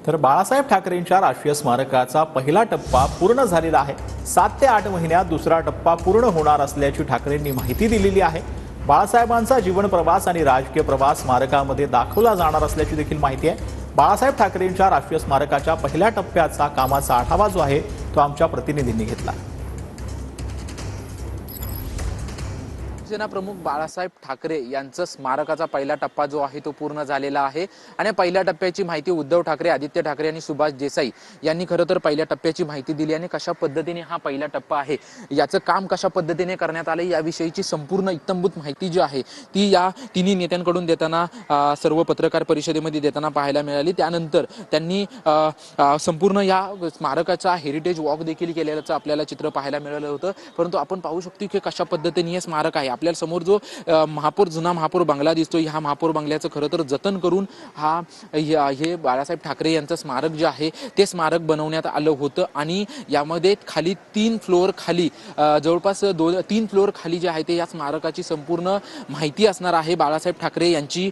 तर बाळासाहेब ठाकरेंच्या राष्ट्रीय स्मारकाचा पहिला टप्पा पूर्ण झालेला आहे। 7 ते 8 महिन्यात दुसरा टप्पा पूर्ण होणार असल्याची ठाकरेंनी माहिती दिलेली आहे। बाळासाहेबांचा जीवन प्रवास आणि राजकीय प्रवास स्मारकामध्ये दाखवला जाणार असल्याची देखील माहिती आहे। बाळासाहेब ठाकरेंच्या राष्ट्रीय स्मारकाच्या पहिल्या टप्प्याचा कामाचा आढावा जो आहे तो आमच्या प्रतिनिधींनी घेतला। शिवसेना प्रमुख बाळासाहेब ठाकरे यांचा स्मारकाचा पहिला टप्पा जो आहे तो पूर्ण झालेला आहे आणि पहिल्या टप्प्याची माहिती उद्धव ठाकरे, आदित्य ठाकरे आणि सुभाष देसाई यांनी खरं तर पहिल्या टप्प्याची माहिती दिली आणि कशा पद्धतीने हा पहिला टप्पा आहे याचं काम कशा पद्धतीने करण्यात आले याविषयीची संपूर्ण इत्थंभूत माहिती जी आहे ती या तिन्ही नेत्यांकडून देताना सर्व पत्रकार परिषदेमध्ये देताना पाहायला मिळाली। त्यानंतर त्यांनी संपूर्ण या स्मारकाचा हेरिटेज वॉक देखील केलेल्याचं आपल्याला चित्र पाहायला मिळालं होतं। परंतु आपण पाहू शकतो की कशा पद्धतीने हे स्मारक आहे, आपल्या समोर जो जुना महापौर बंगला दिसतोय, ह्या महापौर बंगल्याचं खरं तर जतन करून हे बाळासाहेब ठाकरे यांचं स्मारक जे आहे ते स्मारक बनवण्यात आलं होतं आणि यामध्ये खाली 3 फ्लोअर खाली जवळपास 3 फ्लोअर खाली जे आहे ते या स्मारकाची संपूर्ण माहिती असणार आहे। बाळासाहेब ठाकरे यांची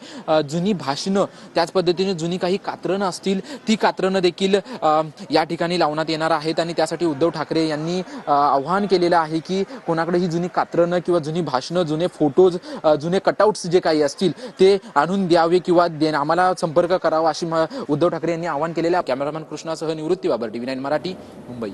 जुनी भाषणं, त्याच पद्धतीने जुनी काही कात्रणं असतील ती कात्रणं देखील या ठिकाणी लावण्यात येणार आहेत आणि त्यासाठी उद्धव ठाकरे यांनी आवाहन केलेलं आहे की कोणाकडे ही जुनी कात्रणं किंवा जुनी भाषणं, जुने फोटोज, जुने कटआउट्स जे काही असतील ते आणून द्यावे किंवा आम्हाला संपर्क करावा अशी उद्धव ठाकरे यांनी आवाहन केलेलं आहे। कॅमेरामॅन कृष्णासह निवृत्ती बाबर, TV9 मराठी, मुंबई।